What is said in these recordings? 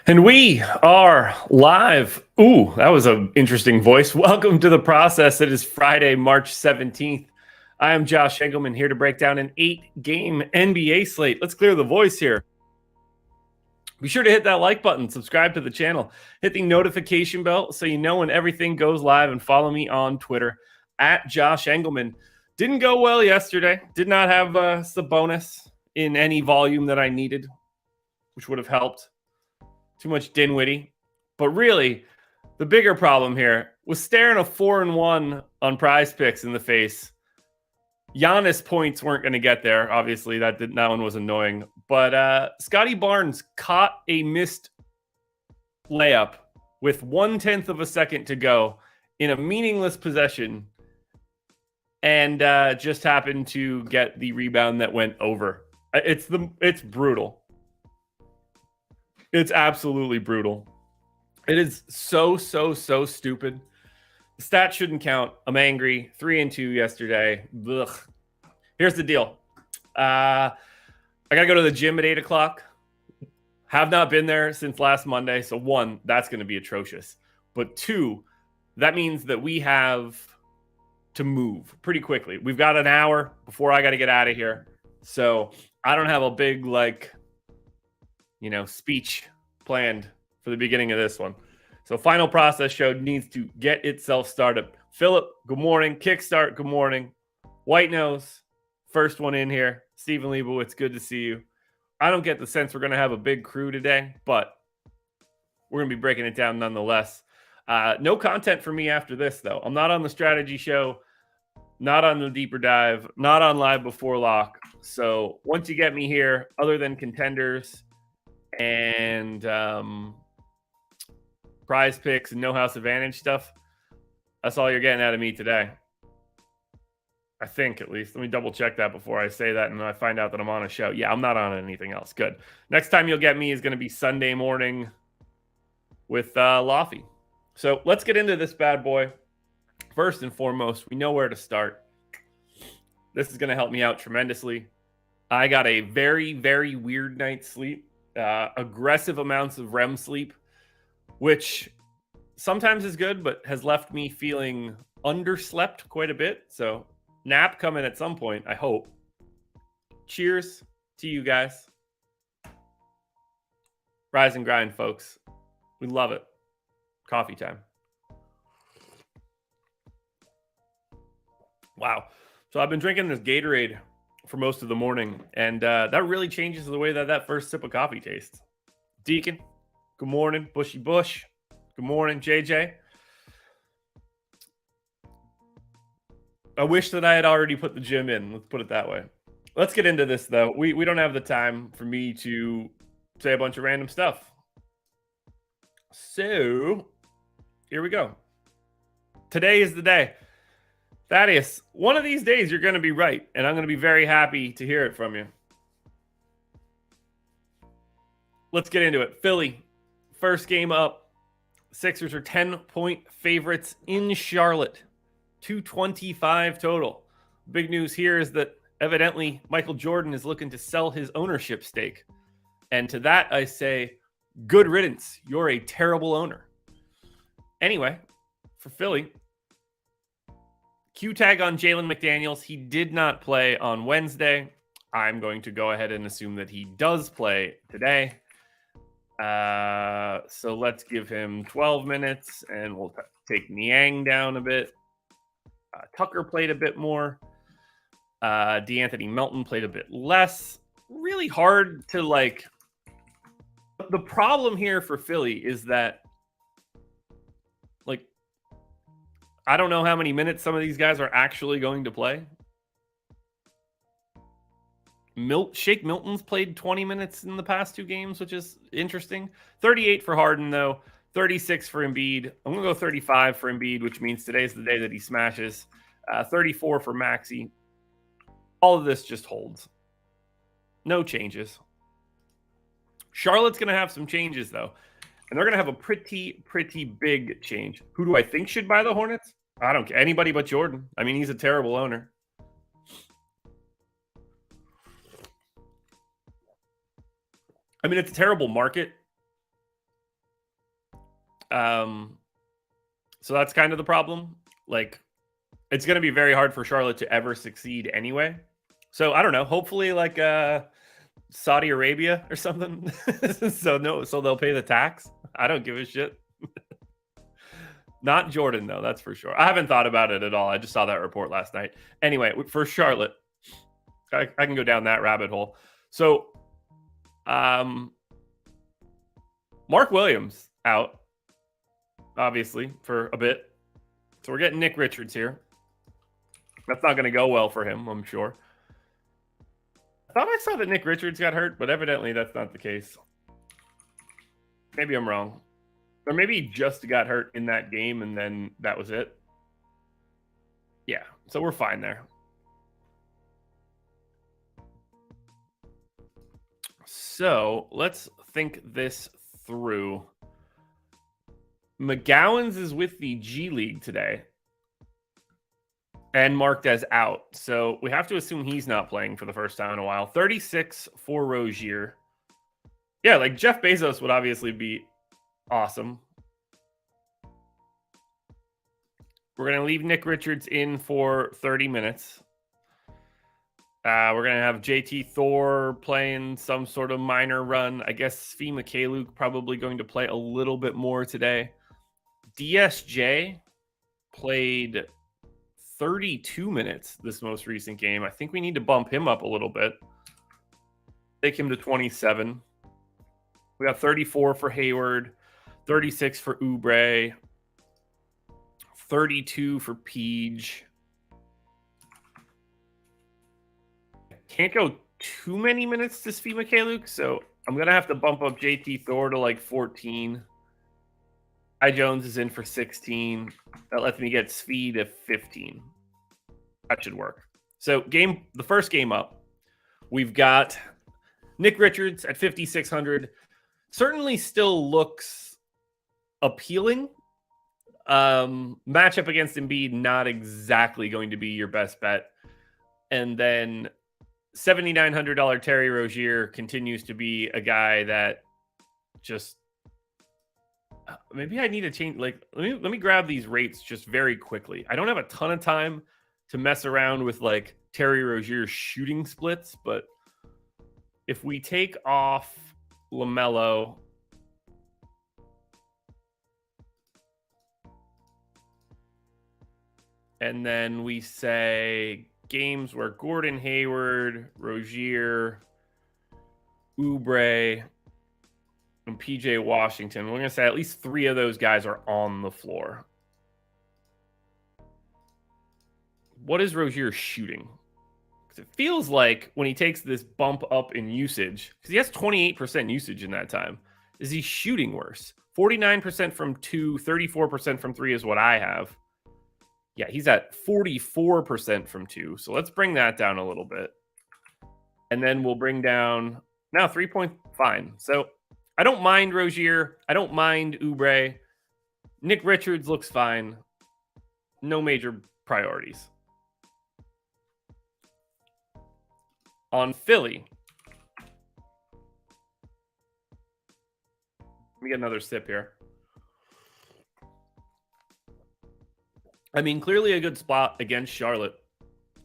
And we are live. Ooh, that was an interesting voice. Welcome to the process. It is Friday, March 17th. I am Josh Engleman here to break down an 8-game NBA slate. Let's clear the voice here. Be sure to hit that like button, subscribe to the channel, hit the notification bell so you know when everything goes live, and follow me on Twitter at Josh Engleman. Didn't go well yesterday. Did not have Sabonis in any volume that I needed, which would have helped. Too much Dinwiddie. But really, the bigger problem here was staring a 4-1 on Prize Picks in the face. Giannis points weren't going to get there. Obviously, that one was annoying. But Scotty Barnes caught a missed layup with 1/10 of a second to go in a meaningless possession, and just happened to get the rebound that went over. It's brutal. It's absolutely brutal. It is so stupid. The stat shouldn't count. I'm angry. 3-2 yesterday. Ugh. Here's the deal. I got to go to the gym at 8 o'clock. Have not been there since last Monday. So 1, that's going to be atrocious. But 2, that means that we have to move pretty quickly. We've got an hour before I got to get out of here. So I don't have a big, speech planned for the beginning of this one. So final process show needs to get itself started. Philip, good morning. Kickstart, good morning. White Nose, first one in here. Stephen Leibowitz, good to see you. I don't get the sense we're going to have a big crew today, but we're going to be breaking it down nonetheless. No content for me after this, though. I'm not on the strategy show, not on the deeper dive, not on live before lock. So once you get me here, other than contenders and Prize Picks and No House Advantage stuff, that's all you're getting out of me today. I think, at least. Let me double check that before I say that and I find out that I'm on a show. Yeah, I'm not on anything else. Good. Next time you'll get me is going to be Sunday morning with Laffy. So let's get into this bad boy. First and foremost, we know where to start. This is going to help me out tremendously. I got a very, very weird night's sleep. Aggressive amounts of REM sleep, which sometimes is good, but has left me feeling underslept quite a bit. So nap coming at some point, I hope. Cheers to you guys. Rise and grind, folks. We love it. Coffee time. Wow. So I've been drinking this Gatorade for most of the morning, and that really changes the way that first sip of coffee tastes. Deacon, good morning. Bushy Bush, good morning. JJ, I wish that I had already put the gym in. Let's put it that way. Let's get into this, though. We don't have the time for me to say a bunch of random stuff. So here we go. Today is the day. Thaddeus, one of these days you're going to be right, and I'm going to be very happy to hear it from you. Let's get into it. Philly, first game up. Sixers are 10-point favorites in Charlotte. 225 total. Big news here is that evidently Michael Jordan is looking to sell his ownership stake. And to that I say, good riddance. You're a terrible owner. Anyway, for Philly, Q tag on Jalen McDaniels. He did not play on Wednesday. I'm going to go ahead and assume that he does play today. So let's give him 12 minutes and we'll take Niang down a bit. Tucker played a bit more. DeAnthony Melton played a bit less. Really hard to The problem here for Philly is that I don't know how many minutes some of these guys are actually going to play. Shake Milton's played 20 minutes in the past 2 games, which is interesting. 38 for Harden, though. 36 for Embiid. I'm going to go 35 for Embiid, which means today's the day that he smashes. 34 for Maxey. All of this just holds. No changes. Charlotte's going to have some changes, though. And they're going to have a pretty big change. Who do I think should buy the Hornets? I don't care. Anybody but Jordan. I mean, he's a terrible owner. I mean, it's a terrible market. So that's kind of the problem. Like, it's going to be very hard for Charlotte to ever succeed anyway. So I don't know. Hopefully, like Saudi Arabia or something. So they'll pay the tax. I don't give a shit. Not Jordan, though, that's for sure. I haven't thought about it at all. I just saw that report last night. Anyway, for Charlotte, I can go down that rabbit hole. So, Mark Williams out, obviously, for a bit. So we're getting Nick Richards here. That's not going to go well for him, I'm sure. I thought I saw that Nick Richards got hurt, but evidently that's not the case. Maybe I'm wrong. Or maybe he just got hurt in that game and then that was it. Yeah, so we're fine there. So let's think this through. McGowan's is with the G League today and marked as out. So we have to assume he's not playing for the first time in a while. 36 for Rozier. Yeah, like Jeff Bezos would obviously be awesome. We're going to leave Nick Richards in for 30 minutes. We're going to have JT Thor playing some sort of minor run. I guess Svi Mykhailiuk probably going to play a little bit more today. DSJ played 32 minutes this most recent game. I think we need to bump him up a little bit. Take him to 27. We got 34 for Hayward, 36 for Oubre, 32 for Peach. Can't go too many minutes to Svi Mykhailiuk, so I'm going to have to bump up JT Thor to like 14. Ty Jones is in for 16. That lets me get Svi to 15. That should work. So the first game up, we've got Nick Richards at 5,600. Certainly still looks appealing. Matchup against Embiid, not exactly going to be your best bet. And then $7,900 Terry Rozier continues to be a guy that just maybe I need to change. Like, let me grab these rates just very quickly. I don't have a ton of time to mess around with like Terry Rozier's shooting splits, but if we take off LaMelo, and then we say games where Gordon Hayward, Rozier, Oubre, and PJ Washington, we're going to say at least 3 of those guys are on the floor. What is Rozier shooting? Because it feels like when he takes this bump up in usage, because he has 28% usage in that time, is he shooting worse? 49% from 2, 34% from 3 is what I have. Yeah, he's at 44% from 2. So let's bring that down a little bit. And then we'll bring down now 3-point fine. So I don't mind Rozier. I don't mind Oubre. Nick Richards looks fine. No major priorities. On Philly. Let me get another sip here. I mean, clearly a good spot against Charlotte.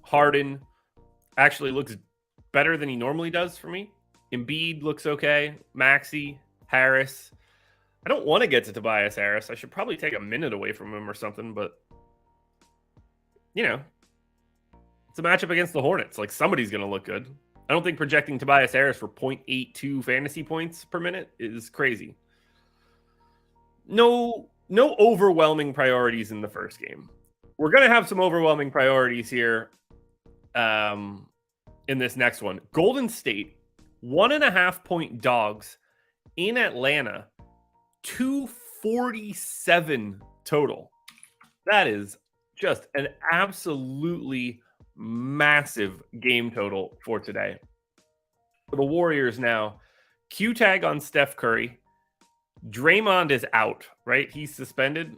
Harden actually looks better than he normally does for me. Embiid looks okay. Maxey, Harris. I don't want to get to Tobias Harris. I should probably take a minute away from him or something, but you know, it's a matchup against the Hornets. Like, somebody's going to look good. I don't think projecting Tobias Harris for 0.82 fantasy points per minute is crazy. No overwhelming priorities in the first game. We're going to have some overwhelming priorities here in this next one. Golden State, 1.5-point dogs in Atlanta, 247 total. That is just an absolutely massive game total for today. For the Warriors now, Q tag on Steph Curry. Draymond is out, right? He's suspended.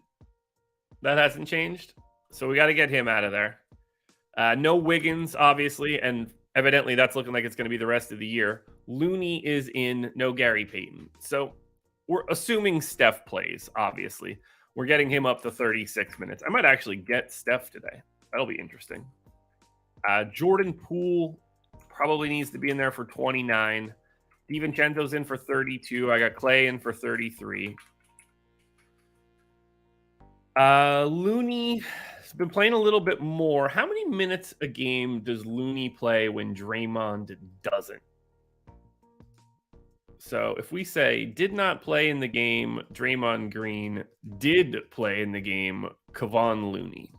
That hasn't changed. So we got to get him out of there. No Wiggins, obviously, and evidently that's looking like it's going to be the rest of the year. Looney is in, no Gary Payton. So we're assuming Steph plays, obviously. We're getting him up to 36 minutes. I might actually get Steph today. That'll be interesting. Jordan Poole probably needs to be in there for 29. DiVincenzo's in for 32. I got Clay in for 33. Looney has been playing a little bit more. How many minutes a game does Looney play when Draymond doesn't? So if we say did not play in the game, Draymond Green, did play in the game, Kevon Looney.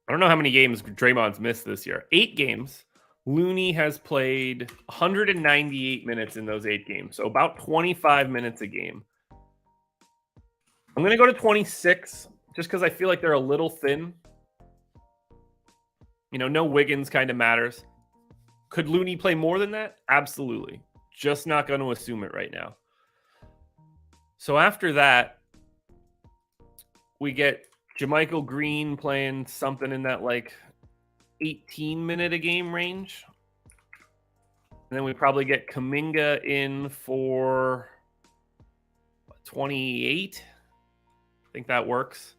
I don't know how many games Draymond's missed this year. 8 games. Looney has played 198 minutes in those 8 games, so about 25 minutes a game. I'm going to go to 26 just because I feel like they're a little thin. You know, no Wiggins kind of matters. Could Looney play more than that? Absolutely. Just not going to assume it right now. So after that, we get JaMychal Green playing something in that like 18-minute a game range. And then we probably get Kuminga in for 28. I think that works.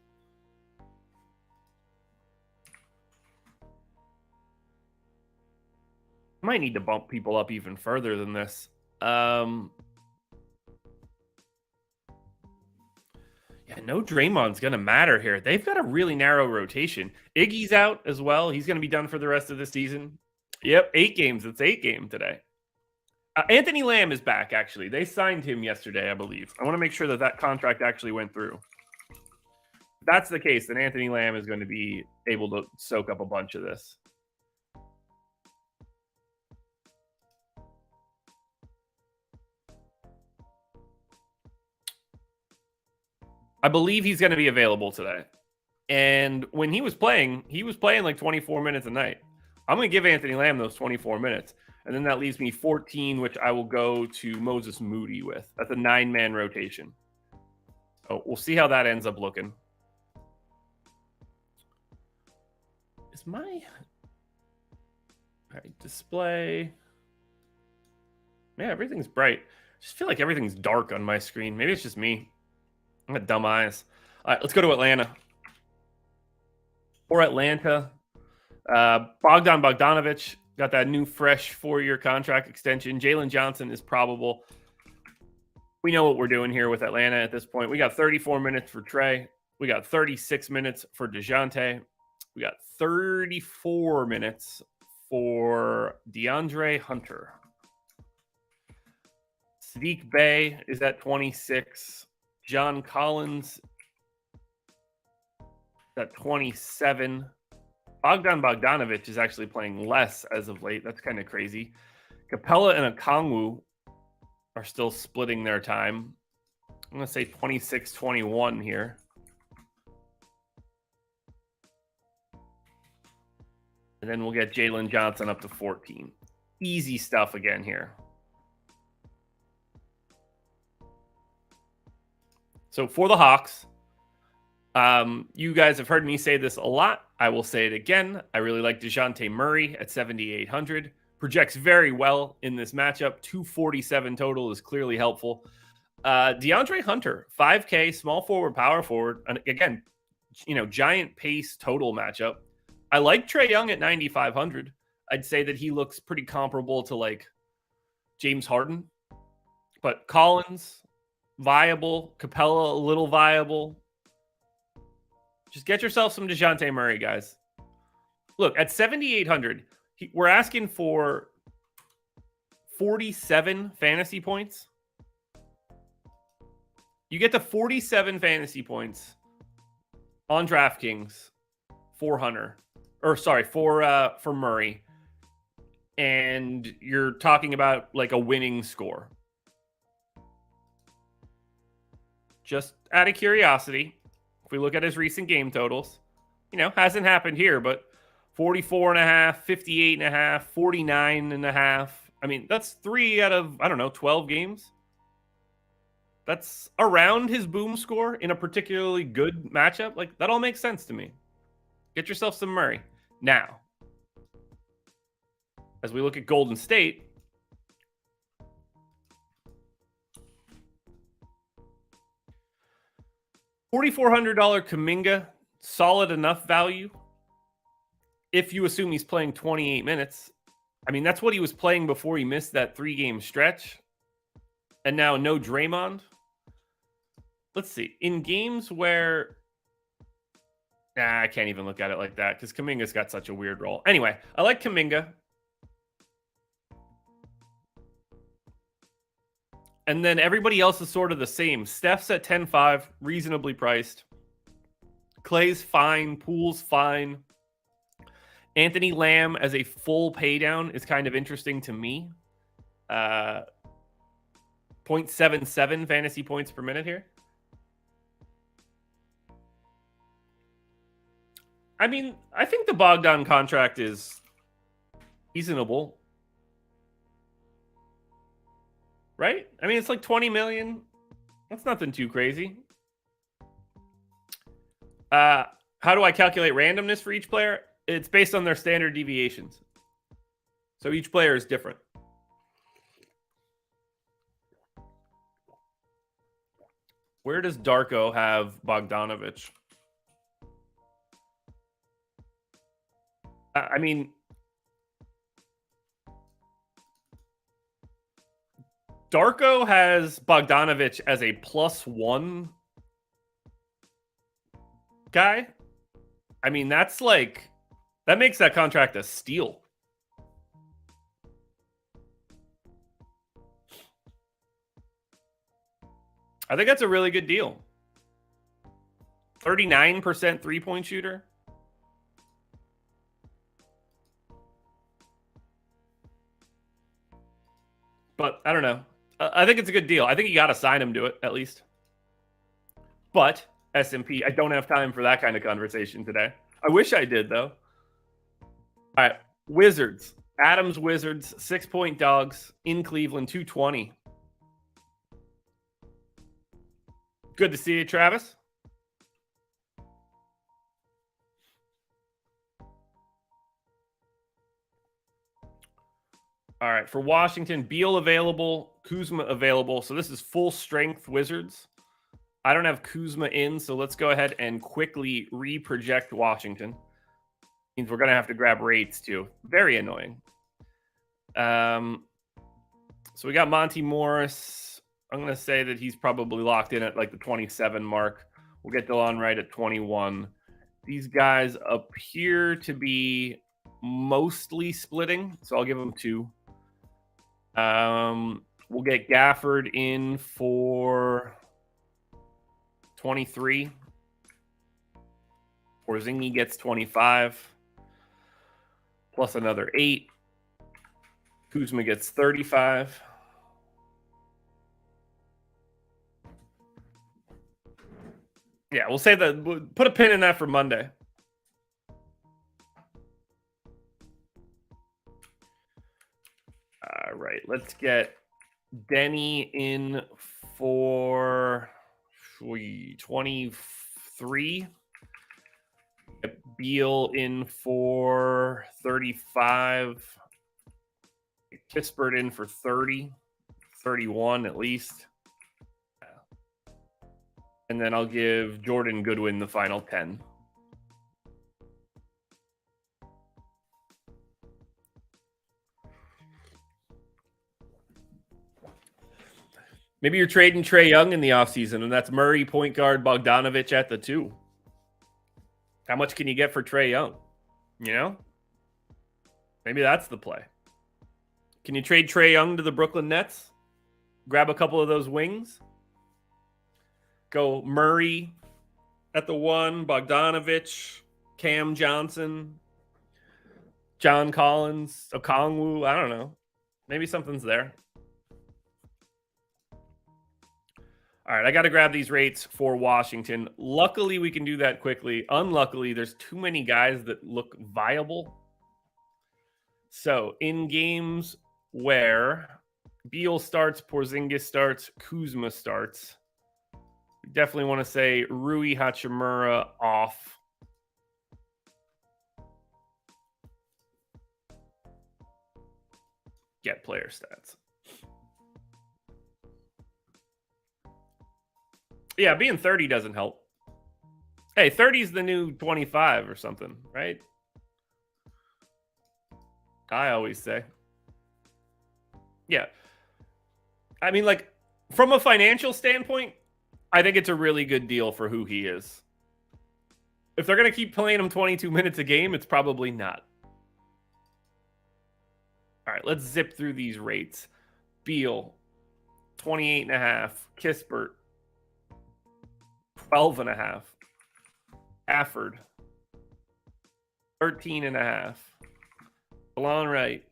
Might need to bump people up even further than this. Yeah, no Draymond's going to matter here. They've got a really narrow rotation. Iggy's out as well. He's going to be done for the rest of the season. Yep, 8 games. It's 8 game today. Anthony Lamb is back, actually. They signed him yesterday, I believe. I want to make sure that that contract actually went through. If that's the case, then Anthony Lamb is going to be able to soak up a bunch of this. I believe he's going to be available today. And when he was playing like 24 minutes a night. I'm going to give Anthony Lamb those 24 minutes. And then that leaves me 14, which I will go to Moses Moody with. That's a 9-man rotation. Oh, we'll see how that ends up looking. Is my... All right, display... Yeah, everything's bright. I just feel like everything's dark on my screen. Maybe it's just me. I got dumb eyes. All right, let's go to Atlanta. For Atlanta, Bogdan Bogdanović got that new fresh 4-year contract extension. Jalen Johnson is probable. We know what we're doing here with Atlanta at this point. We got 34 minutes for Trey. We got 36 minutes for DeJounte. We got 34 minutes for DeAndre Hunter. Sadiq Bey is at 26. John Collins at 27. Bogdan Bogdanović is actually playing less as of late. That's kind of crazy. Capella and Okongwu are still splitting their time. I'm going to say 26-21 here. And then we'll get Jalen Johnson up to 14. Easy stuff again here. So for the Hawks, you guys have heard me say this a lot. I will say it again. I really like DeJounte Murray at 7,800. Projects very well in this matchup. 247 total is clearly helpful. DeAndre Hunter, 5K, small forward, power forward. And again, you know, giant pace total matchup. I like Trae Young at 9,500. I'd say that he looks pretty comparable to like James Harden. But Collins, viable. Capella, a little viable. Just get yourself some DeJounte Murray, guys. Look, at 7,800, we're asking for 47 fantasy points. You get to 47 fantasy points on DraftKings for Hunter. Or sorry, for Murray. And you're talking about like a winning score. Just out of curiosity, if we look at his recent game totals, you know, hasn't happened here, but 44.5, 58.5, 49.5. I mean, that's 3 out of, 12 games. That's around his boom score in a particularly good matchup. Like, that all makes sense to me. Get yourself some Murray. Now, as we look at Golden State, $4,400 Kuminga, solid enough value if you assume he's playing 28 minutes. I mean, that's what he was playing before he missed that 3-game stretch. And now no Draymond. Let's see. In games where... I can't even look at it like that because Kuminga's got such a weird role. Anyway, I like Kuminga. And then everybody else is sort of the same. Steph's at 10.5, reasonably priced. Clay's fine. Poole's fine. Anthony Lamb as a full paydown is kind of interesting to me. 0.77 fantasy points per minute here. I mean, I think the Bogdan contract is reasonable. Right? I mean, it's like 20 million. That's nothing too crazy. How do I calculate randomness for each player? It's based on their standard deviations. So each player is different. Where does Darko have Bogdanovich? I mean, Darko has Bogdanovich as a +1 guy. I mean, that makes that contract a steal. I think that's a really good deal. 39% three-point shooter. But I don't know. I think it's a good deal. I think you got to sign him to it, at least. But, S&P, I don't have time for that kind of conversation today. I wish I did, though. All right. Wizards. Adams Wizards, 6-point dogs in Cleveland, 220. Good to see you, Travis. All right, for Washington, Beal available, Kuzma available. So this is full strength Wizards. I don't have Kuzma in, so let's go ahead and quickly reproject Washington. Means we're going to have to grab rates too. Very annoying. So we got Monty Morris. I'm going to say that he's probably locked in at like the 27 mark. We'll get Delon Wright at 21. These guys appear to be mostly splitting, so I'll give them 2. We'll get Gafford in for 23. Porzingis gets 25. Plus another 8. Kuzma gets 35. Yeah, we'll say that. We'll put a pin in that for Monday. All right, let's get Denny in for 23. Get Beal in for 35. Get Kispert in for 30. 31 at least. And then I'll give Jordan Goodwin the final 10. Maybe you're trading Trae Young in the offseason, and that's Murray, point guard, Bogdanovich at the 2. How much can you get for Trae Young? You know? Maybe that's the play. Can you trade Trae Young to the Brooklyn Nets? Grab a couple of those wings? Go Murray at the 1, Bogdanovich, Cam Johnson, John Collins, Okongwu. I don't know. Maybe something's there. All right, I got to grab these rates for Washington. Luckily, we can do that quickly. Unluckily, there's too many guys that look viable. So, in games where Beal starts, Porzingis starts, Kuzma starts, we definitely want to say Rui Hachimura off. get player stats. Yeah, being 30 doesn't help. Hey, 30 is the new 25 or something, right? I always say. Yeah. I mean, like, from a financial standpoint, I think it's a really good deal for who he is. If they're going to keep playing him 22 minutes a game, it's probably not. All right, let's zip through these rates. Beal, 28.5. Kispert, 12.5. Afford, 13.5. Alon Wright,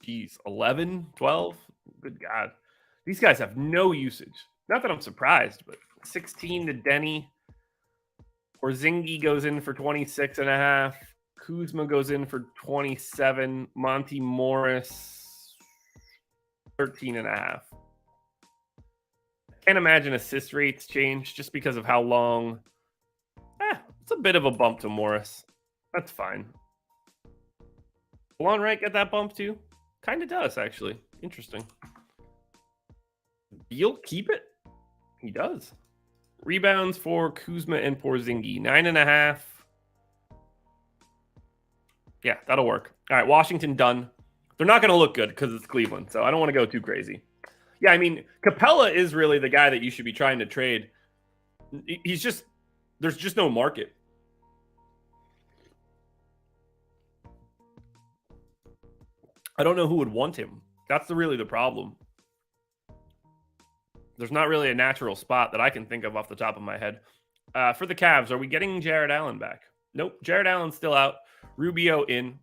geez, 11, 12. Good God. These guys have no usage. Not that I'm surprised, but 16 to Denny. Porzingis goes in for 26.5. Kuzma goes in for 27. Monty Morris, 13.5. Can't imagine assist rates change just because of how long. It's a bit of a bump to Morris. That's fine. Alon Wright get that bump too? Kind of does, actually. Interesting. Beal, keep it? He does. Rebounds for Kuzma and Porzingis, 9.5. Yeah, that'll work. All right, Washington done. They're not going to look good because it's Cleveland, so I don't want to go too crazy. Yeah, I mean, Capella is really the guy that you should be trying to trade. There's just no market. I don't know who would want him. That's really the problem. There's not really a natural spot that I can think of off the top of my head. For the Cavs, are we getting Jared Allen back? Nope. Jared Allen's still out. Rubio in.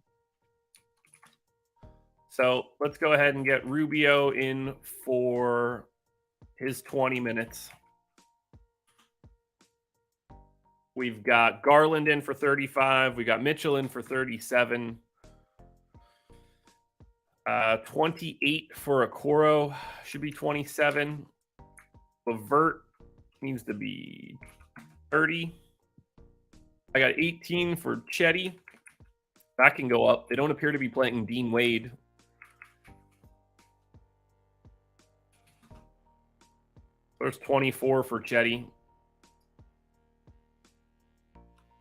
So let's go ahead and get Rubio in for his 20 minutes. We've got Garland in for 35. We got Mitchell in for 37. 28 for Okoro. Should be 27. Levert needs to be 30. I got 18 for Chetty. That can go up. They don't appear to be playing Dean Wade. There's 24 for Chetty.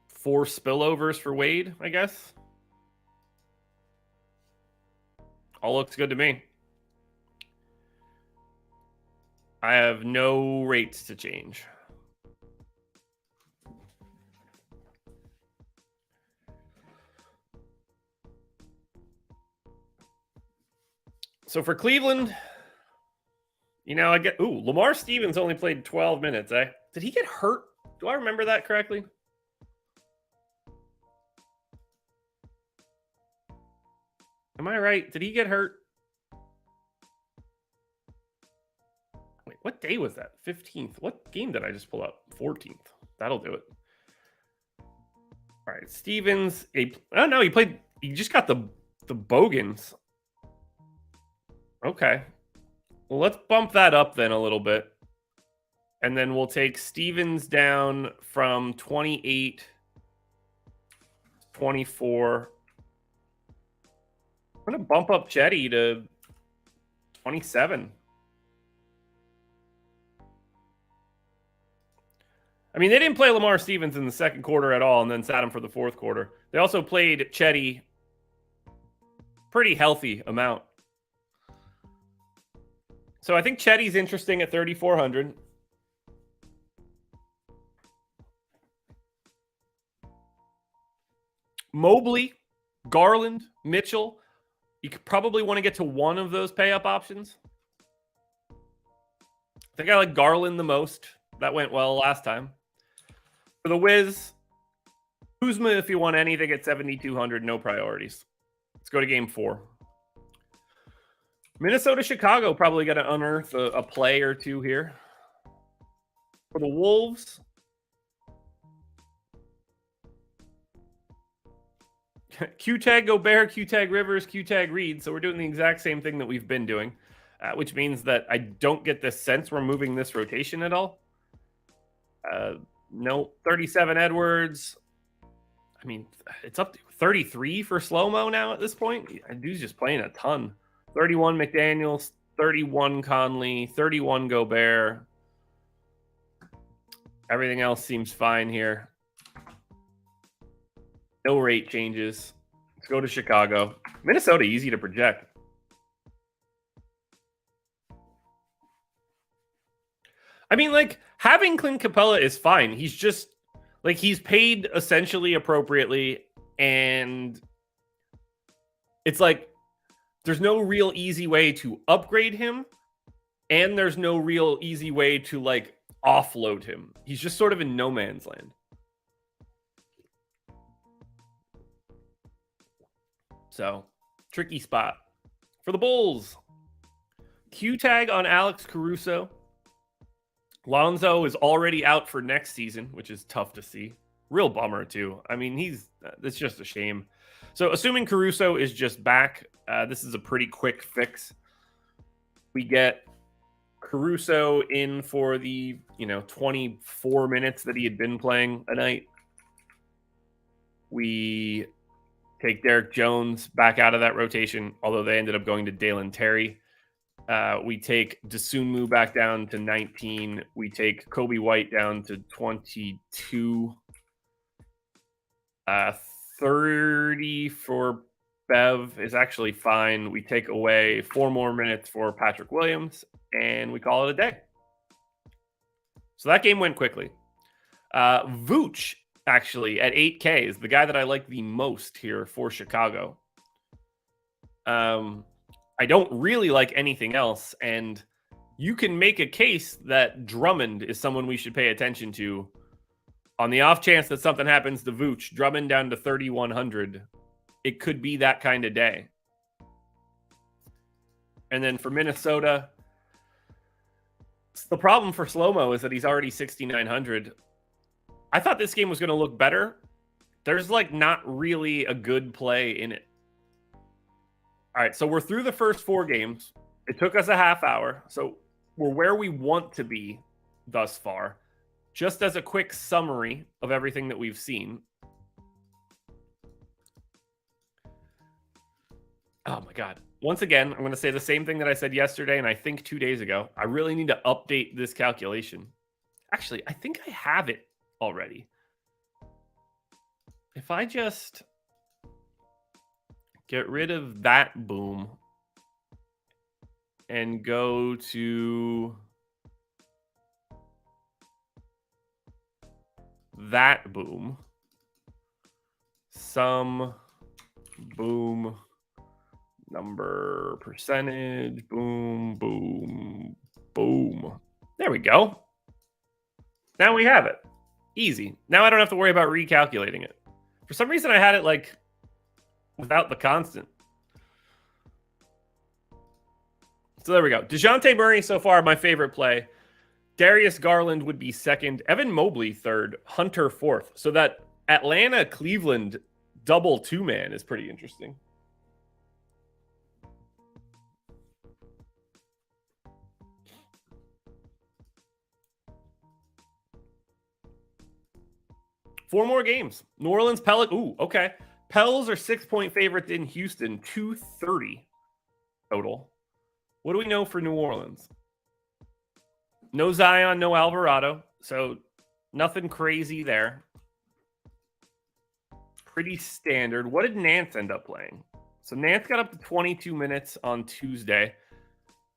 4 spillovers for Wade, I guess. All looks good to me. I have no rates to change. So for Cleveland, I get... Ooh, Lamar Stevens only played 12 minutes, eh? Did he get hurt? Do I remember that correctly? Am I right? Did he get hurt? Wait, what day was that? 15th. What game did I just pull up? 14th. That'll do it. All right, Stevens. Oh, no, he played. He just got the Bogans. Okay. Well, let's bump that up then a little bit. And then we'll take Stevens down from 28, 24. I'm going to bump up Chetty to 27. I mean, they didn't play Lamar Stevens in the second quarter at all and then sat him for the fourth quarter. They also played Chetty pretty healthy amount. So I think Chetty's interesting at 3,400. Mobley, Garland, Mitchell. You could probably want to get to one of those pay-up options. I think I like Garland the most. That went well last time. For the Wiz, Kuzma, if you want anything at 7,200, no priorities. Let's go to game 4. Minnesota, Chicago probably going to unearth a play or two here. For the Wolves, Q-Tag Gobert, Q-Tag Rivers, Q-Tag Reed. So we're doing the exact same thing that we've been doing, which means that I don't get this sense we're moving this rotation at all. No, 37 Edwards. I mean, it's up to 33 for slow-mo now at this point. Dude's just playing a ton. 31 McDaniels, 31 Conley, 31 Gobert. Everything else seems fine here. No rate changes. Let's go to Chicago. Minnesota, easy to project. I mean, like, having Clint Capella is fine. He's just, like, he's paid essentially appropriately, and it's like there's no real easy way to upgrade him, and there's no real easy way to, like, offload him. He's just sort of in no man's land. So, tricky spot. For the Bulls, Q tag on Alex Caruso. Lonzo is already out for next season, which is tough to see. Real bummer, too. I mean, that's just a shame. So, assuming Caruso is just back, this is a pretty quick fix. We get Caruso in for the, 24 minutes that he had been playing a night. We take Derek Jones back out of that rotation, although they ended up going to Dalen Terry. We take Dosunmu back down to 19. We take Kobe White down to 22. 30 for Bev is actually fine. We take away 4 more minutes for Patrick Williams, and we call it a day. So that game went quickly. Vooch, actually, at 8K is the guy that I like the most here for Chicago. I don't really like anything else, and you can make a case that Drummond is someone we should pay attention to. On the off chance that something happens to Vooch, Drummond down to 3,100, it could be that kind of day. And then for Minnesota, the problem for Slow-Mo is that he's already 6,900. I thought this game was going to look better. There's like not really a good play in it. All right, so we're through the first 4 games. It took us a half hour, so we're where we want to be thus far. Just as a quick summary of everything that we've seen. Oh my God. Once again, I'm going to say the same thing that I said yesterday and I think 2 days ago. I really need to update this calculation. Actually, I think I have it already. If I just get rid of that boom and go to that boom, sum, boom, number, percentage, boom, boom, boom. There we go. Now we have it. Easy. Now I don't have to worry about recalculating it. For some reason, I had it like without the constant. So there we go. DeJounte Murray so far, my favorite play. Darius Garland would be second. Evan Mobley third. Hunter fourth. So that Atlanta-Cleveland double 2-man is pretty interesting. Four more games. New Orleans, Pelicans. Ooh, okay. Pels are 6-point favorites in Houston. 230 total. What do we know for New Orleans? No Zion, no Alvarado. So nothing crazy there. Pretty standard. What did Nance end up playing? So Nance got up to 22 minutes on Tuesday.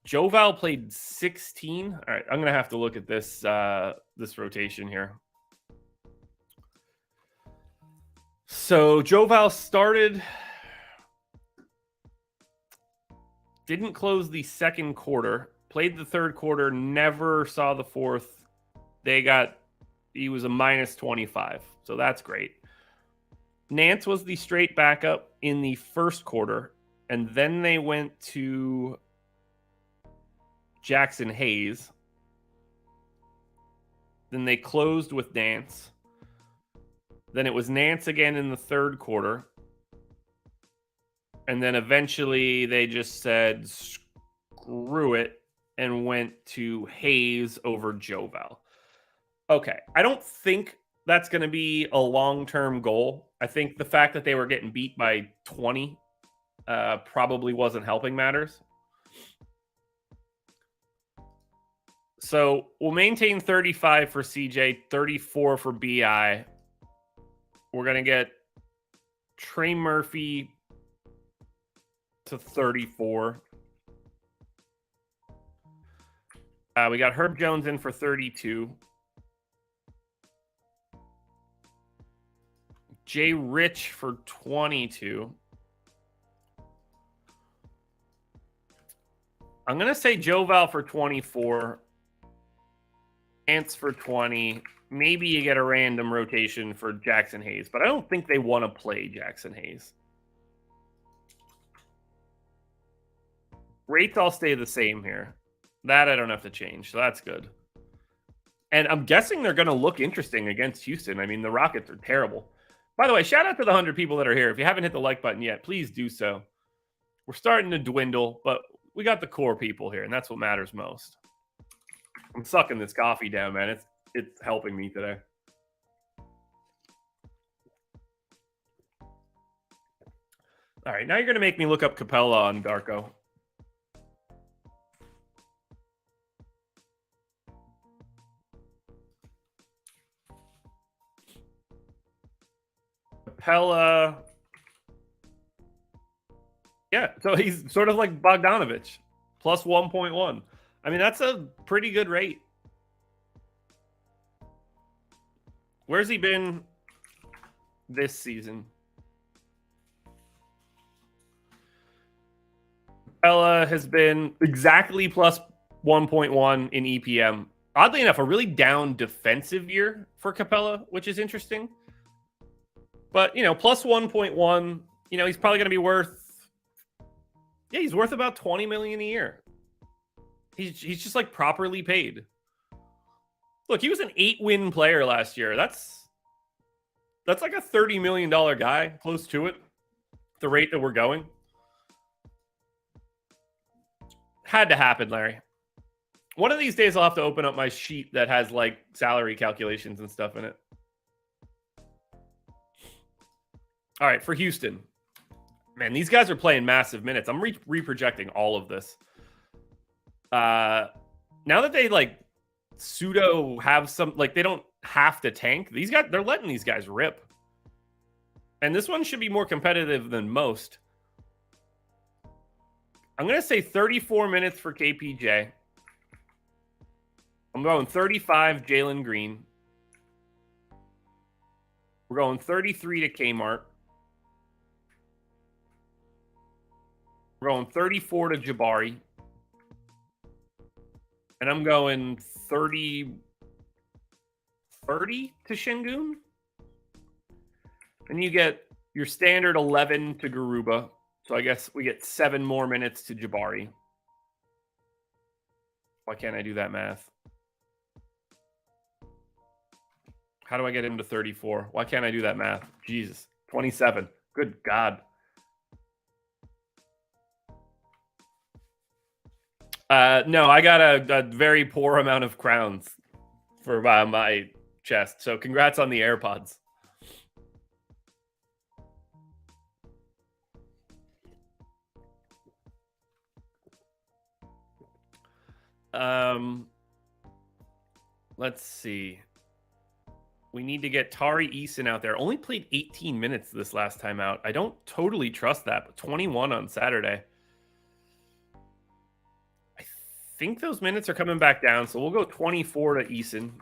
Joval played 16. All right, I'm going to have to look at this this rotation here. So Joval started, didn't close the second quarter, played the third quarter, never saw the fourth. He was a minus 25. So that's great. Nance was the straight backup in the first quarter, and then they went to Jackson Hayes. Then they closed with Nance. Then it was Nance again in the third quarter. And then eventually they just said, screw it, and went to Hayes over Joval. Okay, I don't think that's going to be a long-term goal. I think the fact that they were getting beat by 20 probably wasn't helping matters. So we'll maintain 35 for CJ, 34 for BI. We're going to get Trey Murphy to 34. We got Herb Jones in for 32. Jay Rich for 22. I'm going to say Joe Val for 24. Ants for 20. Maybe you get a random rotation for Jackson Hayes, but I don't think they want to play Jackson Hayes. Rates all stay the same here. That I don't have to change, so that's good. And I'm guessing they're going to look interesting against Houston. I mean, the Rockets are terrible. By the way, shout out to the 100 people that are here. If you haven't hit the like button yet, please do so. We're starting to dwindle, but we got the core people here, and that's what matters most. I'm sucking this coffee down, man. It's helping me today. All right, now you're going to make me look up Capella on Darko. Capella. Yeah, so he's sort of like Bogdanovich, plus 1.1. I mean, that's a pretty good rate. Where's he been this season? Capella has been exactly plus 1.1 in EPM. Oddly enough, a really down defensive year for Capella, which is interesting. But, plus 1.1, he's probably going to be worth, he's worth about $20 million a year. He's just like properly paid. Look, he was an 8-win player last year. That's like a $30 million guy, close to it, the rate that we're going. Had to happen, Larry. One of these days I'll have to open up my sheet that has like salary calculations and stuff in it. All right, for Houston. Man, these guys are playing massive minutes. I'm reprojecting all of this. Now that they like pseudo have some, like they don't have to tank. These guys, they're letting these guys rip. And this one should be more competitive than most. I'm going to say 34 minutes for KPJ. I'm going 35 Jalen Green. We're going 33 to Kmart. We're going 34 to Jabari. And I'm going 30 to Şengün. And you get your standard 11 to Garuba. So I guess we get 7 more minutes to Jabari. Why can't I do that math? How do I get him to 34? Why can't I do that math? Jesus. 27. Good God. No, I got a very poor amount of crowns for my chest. So congrats on the AirPods. Let's see. We need to get Tari Eason out there. Only played 18 minutes this last time out. I don't totally trust that, but 21 on Saturday. I think those minutes are coming back down, so we'll go 24 to Eason.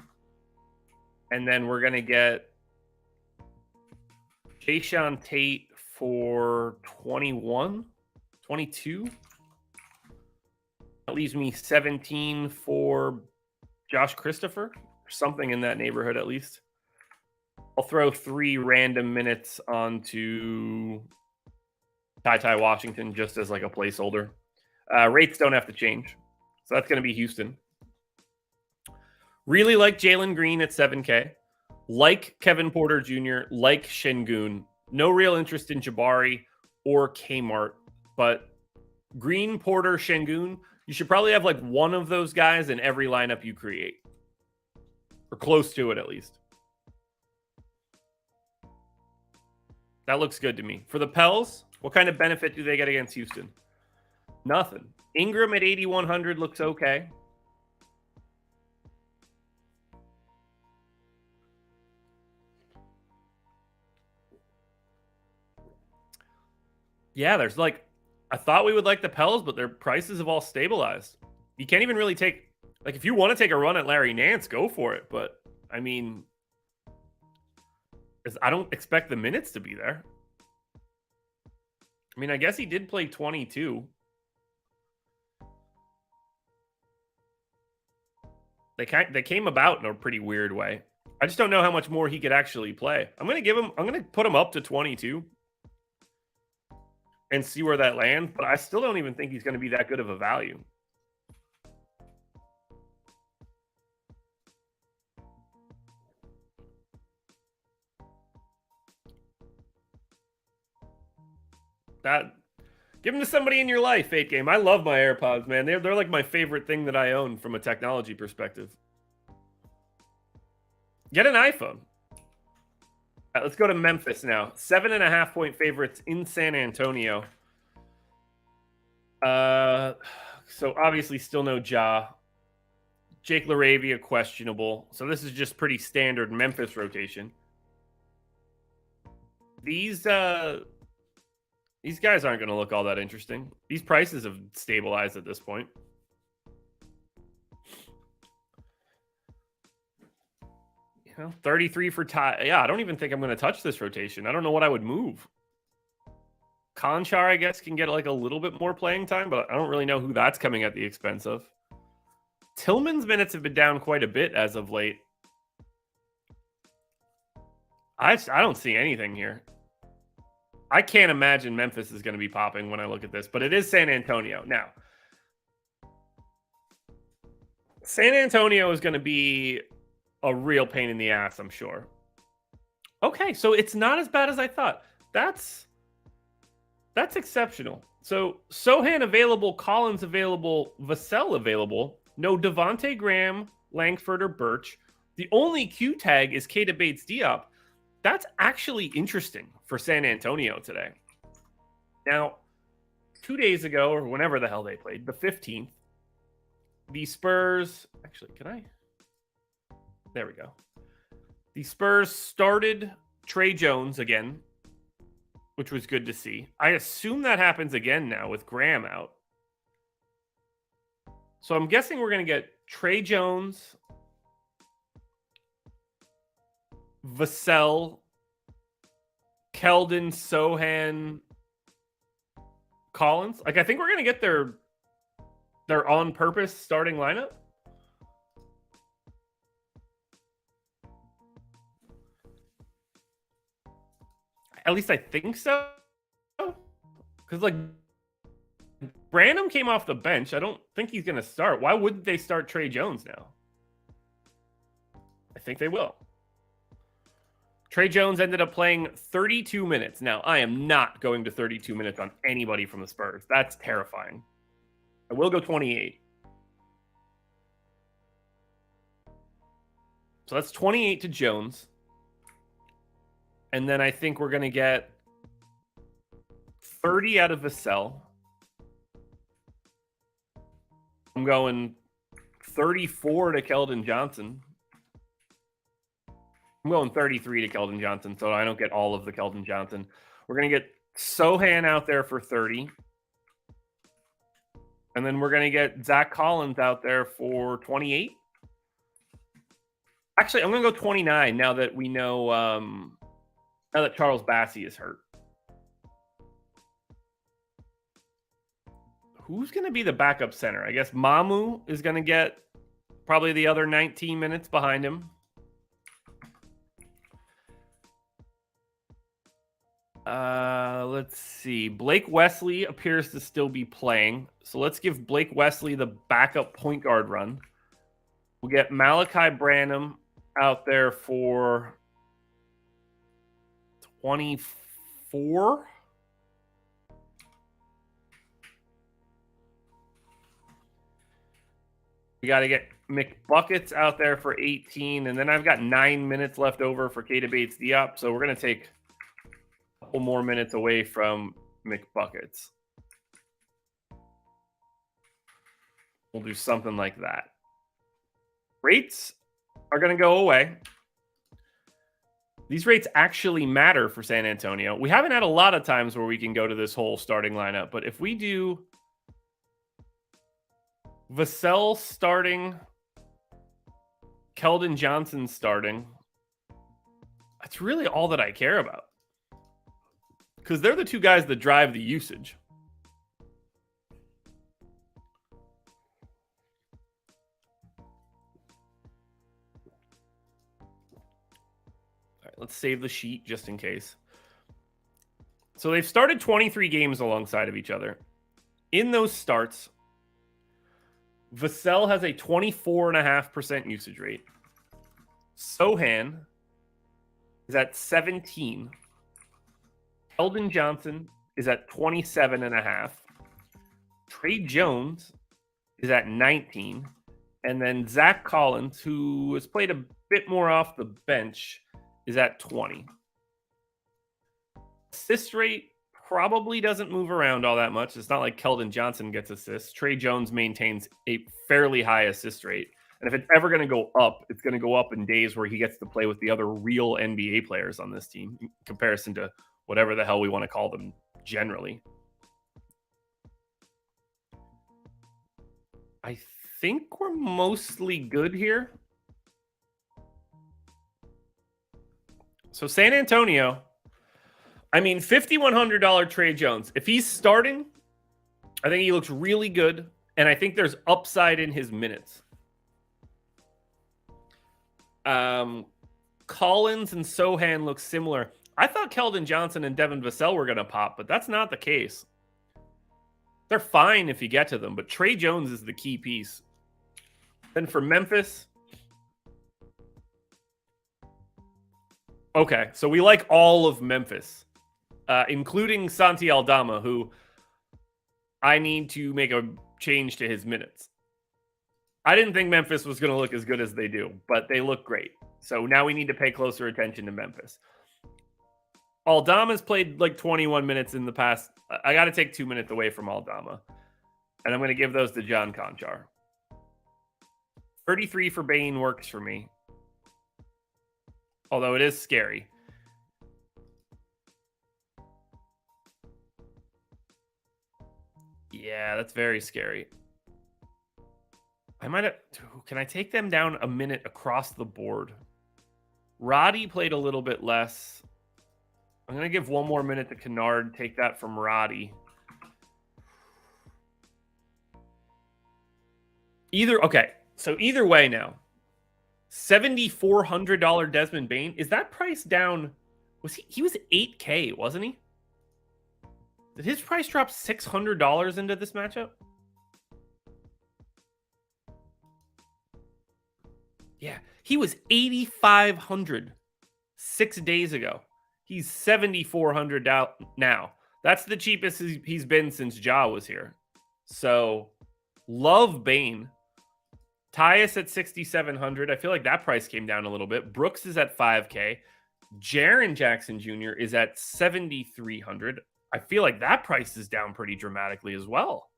And then we're going to get Jayshawn Tate for 21, 22. That leaves me 17 for Josh Christopher, or something in that neighborhood at least. I'll throw 3 random minutes onto Ty Washington just as like a placeholder. Rates don't have to change. So that's going to be Houston. Really like Jalen Green at 7K. Like Kevin Porter Jr., like Şengün. No real interest in Jabari or Kmart. But Green, Porter, Şengün, you should probably have like one of those guys in every lineup you create. Or close to it, at least. That looks good to me. For the Pels, what kind of benefit do they get against Houston? Nothing. Ingram at 8,100 looks okay. Yeah, there's like, I thought we would like the Pels, but their prices have all stabilized. You can't even really take, like, if you want to take a run at Larry Nance, go for it. But I mean, I don't expect the minutes to be there. I mean, I guess he did play 22. They came about in a pretty weird way. I just don't know how much more he could actually play. I'm going to put him up to 22 and see where that lands, but I still don't even think he's going to be that good of a value. Give them to somebody in your life, 8Game. I love my AirPods, man. They're like my favorite thing that I own from a technology perspective. Get an iPhone. All right, let's go to Memphis now. 7.5 point favorites in San Antonio. So obviously still no Ja. Jake LaRavia questionable. So this is just pretty standard Memphis rotation. These guys aren't going to look all that interesting. These prices have stabilized at this point. You know, 33 for Ty. Yeah, I don't even think I'm going to touch this rotation. I don't know what I would move. Conchar, I guess, can get like a little bit more playing time, but I don't really know who that's coming at the expense of. Tillman's minutes have been down quite a bit as of late. I don't see anything here. I can't imagine Memphis is going to be popping when I look at this, but it is San Antonio. Now, San Antonio is going to be a real pain in the ass, I'm sure. Okay, so it's not as bad as I thought. That's exceptional. So Sohan available, Collins available, Vassell available. No Devontae Graham, Langford, or Birch. The only Q tag is Keita Bates-Diop. That's actually interesting for San Antonio today. Now, 2 days ago, or whenever the hell they played, the 15th, the Spurs... Actually, can I... There we go. The Spurs started Trey Jones again, which was good to see. I assume that happens again now with Graham out. So I'm guessing we're going to get Trey Jones, Vassell, Keldon, Sohan, Collins. Like, I think we're going to get their on-purpose starting lineup. At least I think so. Because, like, Branham came off the bench. I don't think he's going to start. Why wouldn't they start Trey Jones now? I think they will. Trey Jones ended up playing 32 minutes. Now, I am not going to 32 minutes on anybody from the Spurs. That's terrifying. I will go 28. So that's 28 to Jones. And then I think we're going to get 30 out of Vassell. I'm going 34 to Keldon Johnson. I'm going 33 to Keldon Johnson, so I don't get all of the Keldon Johnson. We're going to get Sohan out there for 30. And then we're going to get Zach Collins out there for 28. Actually, I'm going to go 29 now that we know, now that Charles Bassey is hurt. Who's going to be the backup center? I guess Mamu is going to get probably the other 19 minutes behind him. Let's see. Blake Wesley appears to still be playing. So let's give Blake Wesley the backup point guard run. We'll get Malachi Branham out there for 24. We got to get McBuckets out there for 18. And then I've got 9 minutes left over for Keita Bates-Diop. So we're going to take couple more minutes away from McBuckets. We'll do something like that. Rates are going to go away. These rates actually matter for San Antonio. We haven't had a lot of times where we can go to this whole starting lineup, but if we do Vassell starting, Keldon Johnson starting, that's really all that I care about. Because they're the two guys that drive the usage. All right, let's save the sheet just in case. So they've started 23 games alongside of each other. In those starts, Vassell has a 24.5% usage rate. Sohan is at 17. Keldon Johnson is at 27.5. Trey Jones is at 19. And then Zach Collins, who has played a bit more off the bench, is at 20. Assist rate probably doesn't move around all that much. It's not like Keldon Johnson gets assists. Trey Jones maintains a fairly high assist rate. And if it's ever going to go up, it's going to go up in days where he gets to play with the other real NBA players on this team in comparison to whatever the hell we want to call them generally. I think we're mostly good here. So San Antonio, I mean, $5,100 Trey Jones. If he's starting, I think he looks really good, and I think there's upside in his minutes. Collins and Sohan look similar. I thought Keldon Johnson and Devin Vassell were going to pop, but that's not the case. They're fine if you get to them, but Trey Jones is the key piece. Then for Memphis, okay, so we like all of Memphis, including Santi Aldama, who I need to make a change to his minutes. I didn't think Memphis was going to look as good as they do, but they look great. So now we need to pay closer attention to Memphis. Aldama's played like 21 minutes in the past. I got to take 2 minutes away from Aldama. And I'm going to give those to John Conchar. 33 for Bane works for me. Although it is scary. Yeah, that's very scary. I might have... Can I take them down a minute across the board? Roddy played a little bit less. I'm going to give one more minute to Kennard. Take that from Roddy. Okay, so either way now. $7,400 Desmond Bane. Is that price down? He was 8K, wasn't he? Did his price drop $600 into this matchup? Yeah, he was 8,500 6 days ago. He's 7,400 now. That's the cheapest he's been since Ja was here. So, love Bane. Tyus at 6,700. I feel like that price came down a little bit. Brooks is at 5K. Jaren Jackson Jr. is at 7,300. I feel like that price is down pretty dramatically as well.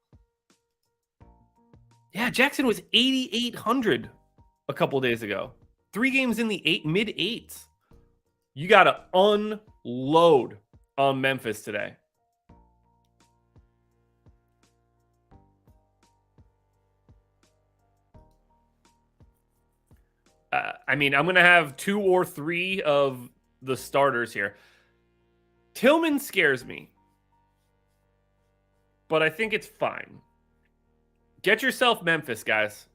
Yeah, Jackson was 8,800 a couple days ago. 3 games in the mid-8s. You got to unload on Memphis today. I mean, I'm going to have 2 or 3 of the starters here. Tillman scares me, but I think it's fine. Get yourself Memphis, guys.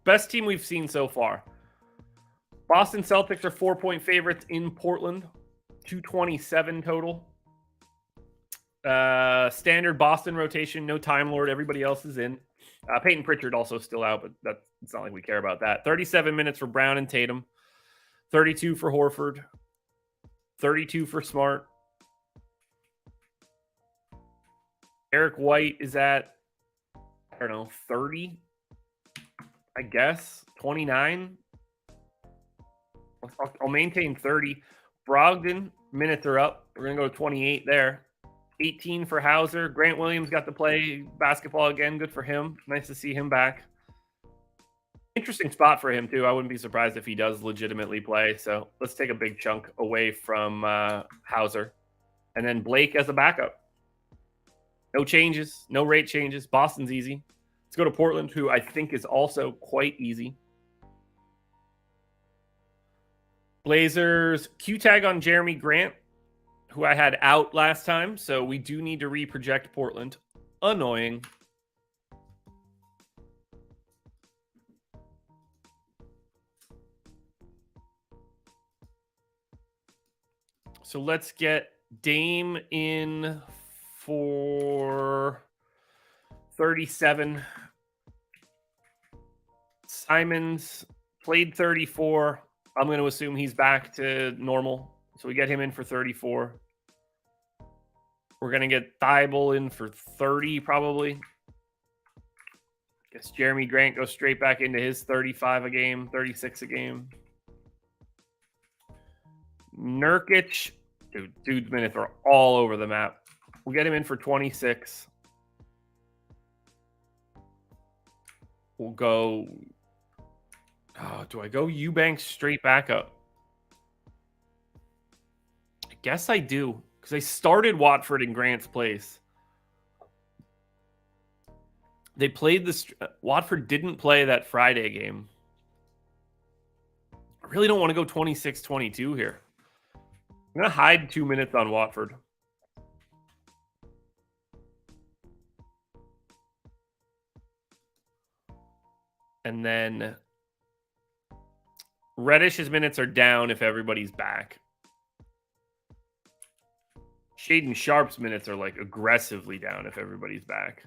Best team we've seen so far. Boston Celtics are 4-point favorites in Portland. 227 total. Standard Boston rotation. No Time Lord. Everybody else is in. Peyton Pritchard also still out, but it's not like we care about that. 37 minutes for Brown and Tatum. 32 for Horford. 32 for Smart. Eric White is at, 30, I guess. 29. I'll maintain 30. Brogdon Minutes are up. We're going to go 28 there. 18 for Hauser. Grant Williams got to play basketball again. Good for him. Nice to see him back. Interesting spot for him, too. I wouldn't be surprised if he does legitimately play. So let's take a big chunk away from Hauser. And then Blake as a backup. No changes. No rate changes. Boston's easy. Let's go to Portland, who I think is also quite easy. Blazers, Q-tag on Jeremy Grant, who I had out last time. So we do need to re-project Portland. Annoying. So let's get Dame in for 37. Simons played 34. I'm going to assume he's back to normal. So we get him in for 34. We're going to get Thibault in for 30 probably. Guess Jeremy Grant goes straight back into his 35 a game, 36 a game. Nurkic, dude's minutes are all over the map. We'll get him in for 26. We'll go... Oh, do I go Eubanks straight back up? I guess I do, because I started Watford in Grant's place. They played this... Watford didn't play that Friday game. I really don't want to go 26-22 here. I'm going to hide 2 minutes on Watford. And then Reddish's minutes are down if everybody's back. Shaden Sharp's minutes are like aggressively down if everybody's back.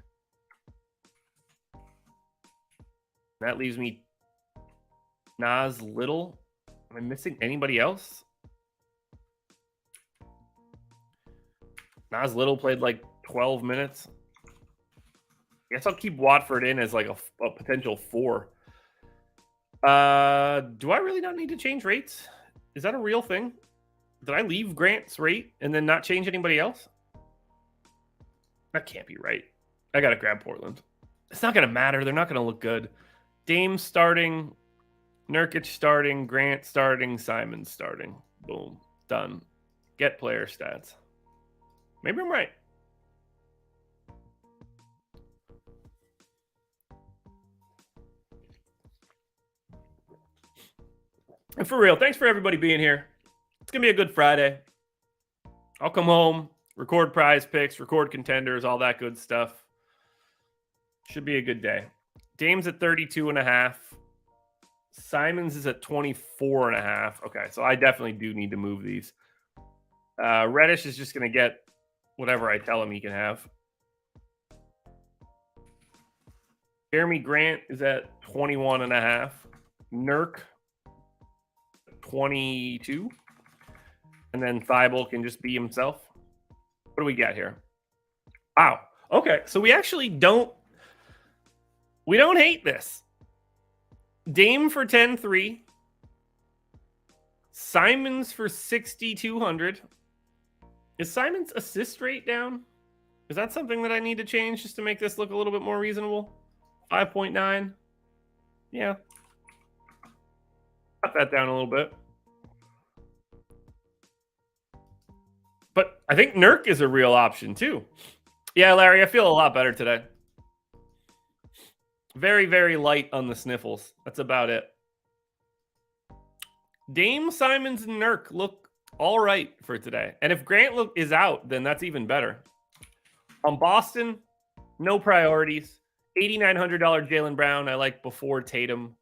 That leaves me Nas Little. Am I missing anybody else? Nas Little played like 12 minutes. I guess I'll keep Watford in as like a potential 4. Do I really not need to change rates? Is that a real thing? Did I leave Grant's rate and then not change anybody else? That can't be right. I got to grab Portland. It's not going to matter. They're not going to look good. Dame starting, Nurkic starting, Grant starting, Simon starting. Boom. Done. Get player stats. Maybe I'm right. And for real, thanks for everybody being here. It's going to be a good Friday. I'll come home, record prize picks, record contenders, all that good stuff. Should be a good day. Dame's at 32.5. Simons is at 24.5. Okay, so I definitely do need to move these. Reddish is just going to get whatever I tell him he can have. Jeremy Grant is at 21.5. Nurk, 22. And then Thibault can just be himself. What do we got here? Wow. Okay, so we actually don't hate this. Dame for 10-3. Simons for 6,200. Is Simon's assist rate down? Is that something that I need to change just to make this look a little bit more reasonable? 5.9. Yeah. Cut that down a little bit. But I think Nurk is a real option too. Yeah, Larry, I feel a lot better today. Very, very light on the sniffles. That's about it. Dame, Simons, and Nurk look all right for today. And if Grant is out, then that's even better. On Boston, no priorities. $8,900 Jaylen Brown. I like before Tatum.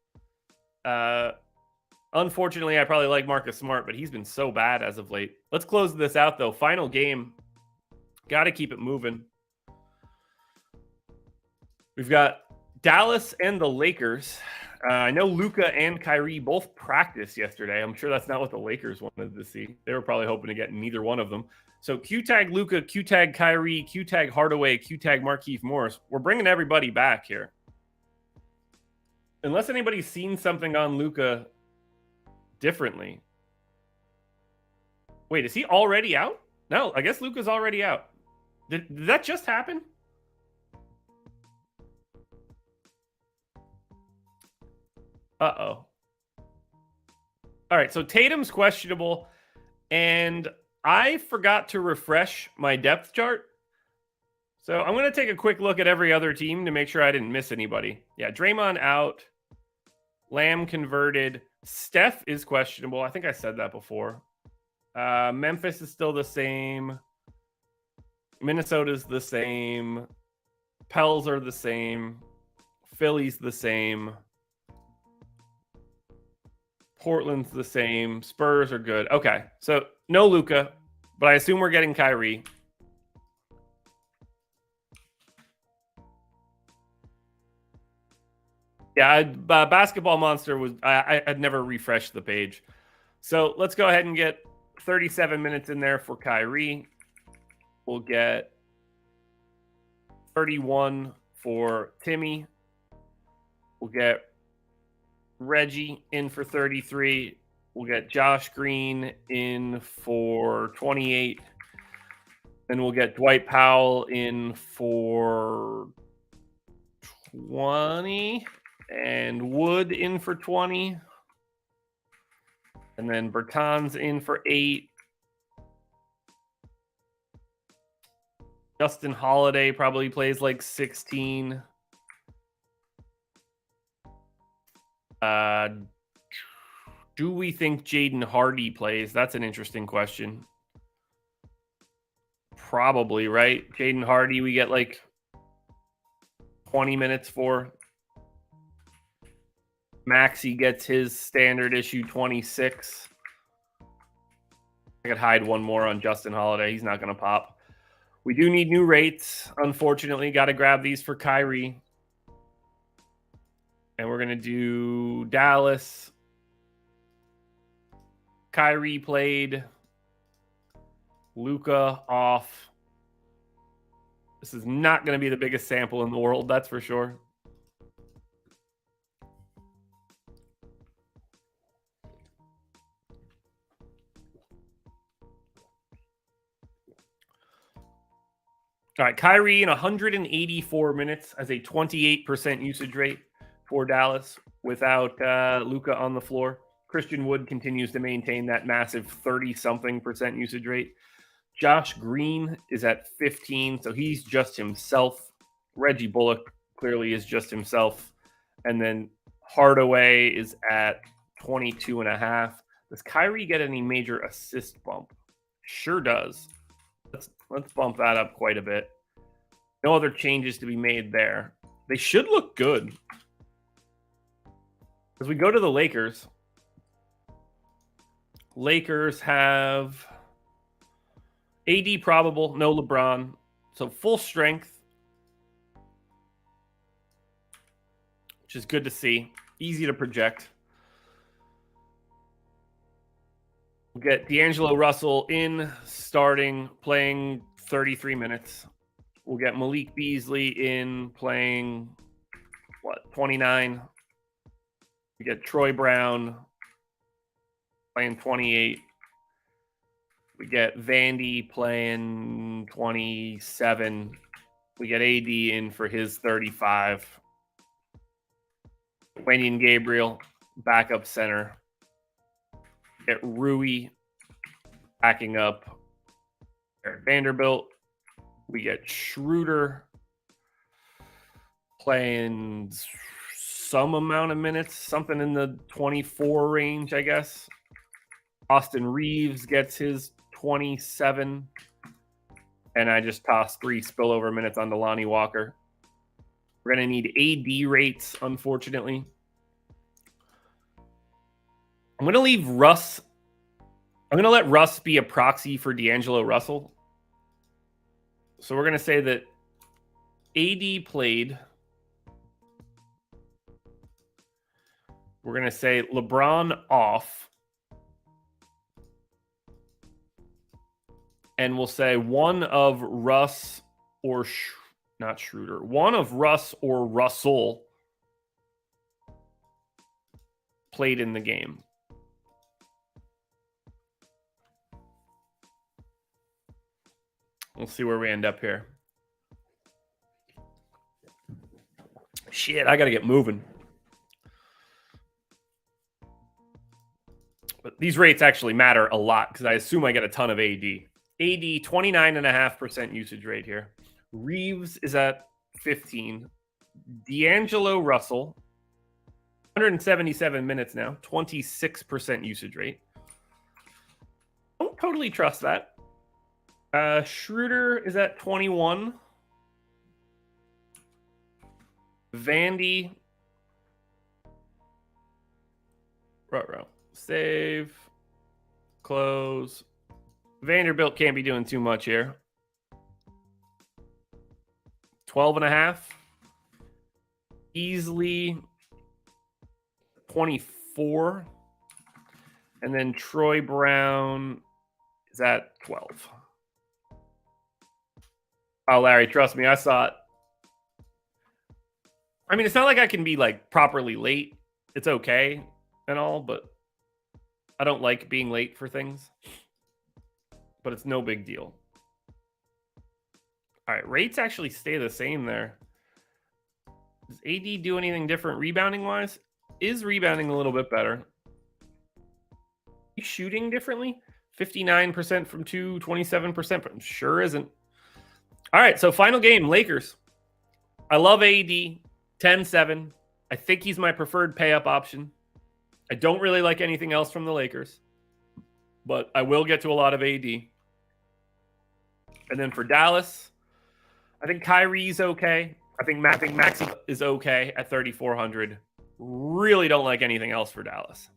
Unfortunately, I probably like Marcus Smart, but he's been so bad as of late. Let's close this out, though. Final game. Got to keep it moving. We've got Dallas and the Lakers. I know Luka and Kyrie both practiced yesterday. I'm sure that's not what the Lakers wanted to see. They were probably hoping to get neither one of them. So Q-tag Luka, Q-tag Kyrie, Q-tag Hardaway, Q-tag Markieff Morris. We're bringing everybody back here. Unless anybody's seen something on Luka differently. Wait, is he already out? No, I guess Luka's already out. Did that just happen? Uh-oh. All right, so Tatum's questionable, and I forgot to refresh my depth chart. So I'm going to take a quick look at every other team to make sure I didn't miss anybody. Yeah, Draymond out. Lamb converted. Steph is questionable. I think I said that before. Memphis is still the same. Minnesota's the same. Pels are the same. Philly's the same. Portland's the same. Spurs are good. Okay, so no Luka, but I assume we're getting Kyrie. Yeah, Basketball Monster was I'd never refreshed the page. So let's go ahead and get 37 minutes in there for Kyrie. We'll get 31 for Timmy. We'll get Reggie in for 33. We'll get Josh Green in for 28. And we'll get Dwight Powell in for 20. And Wood in for 20. And then Bertans in for 8. Justin Holiday probably plays like 16. Do we think Jaden Hardy plays? That's an interesting question. Probably, right? Jaden Hardy, we get like 20 minutes for. Maxey gets his standard issue 26. I could hide one more on Justin Holiday. He's not going to pop. We do need new rates. Unfortunately, got to grab these for Kyrie. And we're going to do Dallas. Kyrie played. Luka off. This is not going to be the biggest sample in the world, that's for sure. All right, Kyrie in 184 minutes has a 28% usage rate for Dallas without Luka on the floor. Christian Wood continues to maintain that massive 30-something% usage rate. Josh Green is at 15, so he's just himself. Reggie Bullock clearly is just himself. And then Hardaway is at 22.5. Does Kyrie get any major assist bump? Sure does. Let's bump that up quite a bit. No other changes to be made there. They should look good. As we go to the Lakers, Lakers have AD probable, no LeBron. So full strength, which is good to see. Easy to project. We'll get D'Angelo Russell in, starting, playing 33 minutes. We'll get Malik Beasley in, playing, 29. We get Troy Brown playing 28. We get Vandy playing 27. We get AD in for his 35. Wenyen Gabriel, backup center. Get Rui backing up at Vanderbilt. We get Schroeder playing some amount of minutes, something in the 24 range, I guess. Austin Reeves gets his 27. And I just tossed 3 spillover minutes on Lonnie Walker. We're going to need AD rates, unfortunately. I'm going to leave Russ. I'm going to let Russ be a proxy for D'Angelo Russell. So we're going to say that AD played. We're going to say LeBron off. And we'll say one of Russ or not Schroeder. One of Russ or Russell played in the game. We'll see where we end up here. Shit, I got to get moving. But these rates actually matter a lot because I assume I get a ton of AD. AD, 29.5% usage rate here. Reeves is at 15. D'Angelo Russell, 177 minutes now, 26% usage rate. Don't totally trust that. Schroeder is at 21. Vandy. Ruh-roh. Save. Close. Vanderbilt can't be doing too much here. 12.5. Easily 24. And then Troy Brown is at 12. Oh, Larry, trust me, I saw it. I mean, it's not like I can be like properly late. It's okay and all, but I don't like being late for things. But it's no big deal. All right, rates actually stay the same there. Does AD do anything different rebounding-wise? Is rebounding a little bit better. He's shooting differently? 59% from 2, 27%, but sure isn't. All right, so final game, Lakers. I love AD, 10-7. I think he's my preferred pay-up option. I don't really like anything else from the Lakers, but I will get to a lot of AD. And then for Dallas, I think Kyrie's okay. I think Maxey is okay at 3,400. Really don't like anything else for Dallas.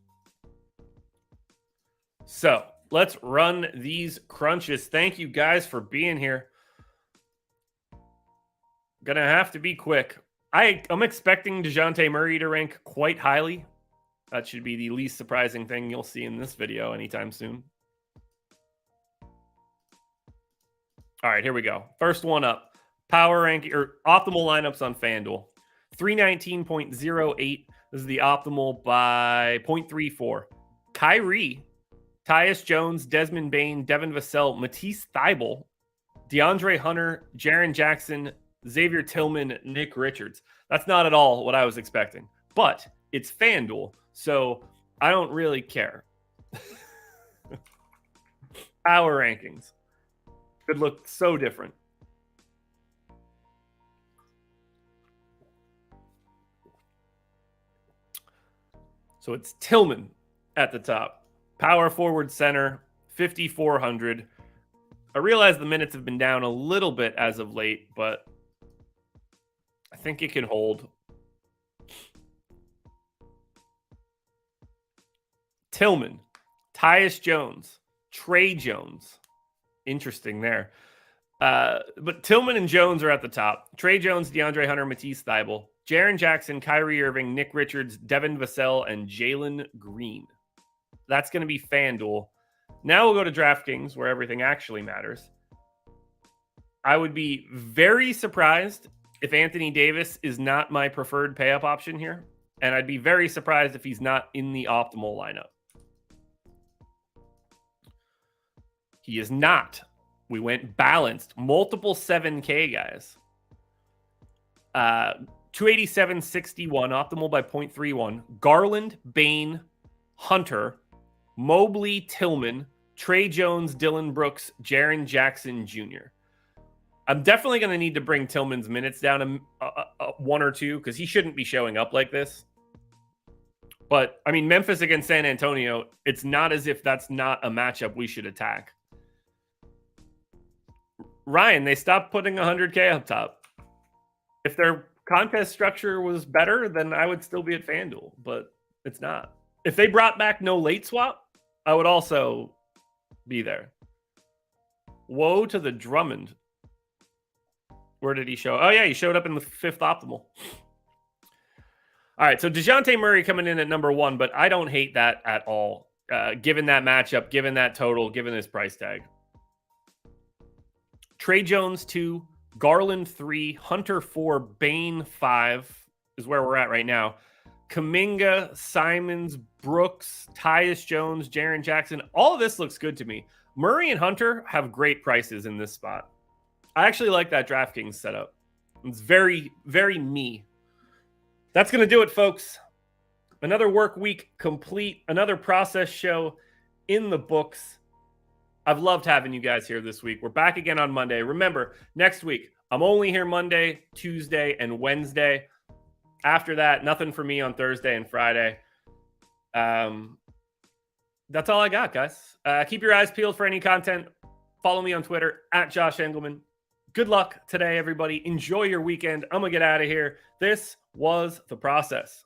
So let's run these crunches. Thank you guys for being here. Gonna have to be quick. I'm expecting DeJounte Murray to rank quite highly. That should be the least surprising thing you'll see in this video anytime soon. All right, here we go. First one up. Power ranking or optimal lineups on FanDuel. 319.08. This is the optimal by 0.34. Kyrie, Tyus Jones, Desmond Bane, Devin Vassell, Matisse Thybulle, DeAndre Hunter, Jaren Jackson, Xavier Tillman, Nick Richards. That's not at all what I was expecting, but it's FanDuel, so I don't really care. Power rankings could look so different. So it's Tillman at the top. Power forward center, 5,400. I realize the minutes have been down a little bit as of late, but I think it can hold. Tillman, Tyus Jones, Trey Jones. Interesting there. But Tillman and Jones are at the top. Trey Jones, DeAndre Hunter, Matisse Thybulle, Jaren Jackson, Kyrie Irving, Nick Richards, Devin Vassell, and Jalen Green. That's going to be FanDuel. Now we'll go to DraftKings, where everything actually matters. I would be very surprised if Anthony Davis is not my preferred pay-up option here. And I'd be very surprised if he's not in the optimal lineup. He is not. We went balanced. Multiple 7K guys. 287.61, optimal by 0.31. Garland, Bane, Hunter, Mobley, Tillman, Trey Jones, Dylan Brooks, Jaren Jackson Jr. I'm definitely going to need to bring Tillman's minutes down a 1 or 2 because he shouldn't be showing up like this. But, I mean, Memphis against San Antonio, it's not as if that's not a matchup we should attack. Ryan, they stopped putting 100K up top. If their contest structure was better, then I would still be at FanDuel, but it's not. If they brought back no late swap, I would also be there. Woe to the Drummond. Where did he show? Oh, yeah, he showed up in the 5th optimal. All right, so DeJounte Murray coming in at number 1, but I don't hate that at all, given that matchup, given that total, given his price tag. Trey Jones 2, Garland 3, Hunter 4, Bane 5 is where we're at right now. Kuminga, Simons, Brooks, Tyus Jones, Jaren Jackson. All of this looks good to me. Murray and Hunter have great prices in this spot. I actually like that DraftKings setup. It's very, very me. That's going to do it, folks. Another work week complete. Another process show in the books. I've loved having you guys here this week. We're back again on Monday. Remember, next week, I'm only here Monday, Tuesday, and Wednesday. After that, nothing for me on Thursday and Friday. That's all I got, guys. Keep your eyes peeled for any content. Follow me on Twitter at Josh Engleman. Good luck today, everybody. Enjoy your weekend. I'm going to get out of here. This was The Process.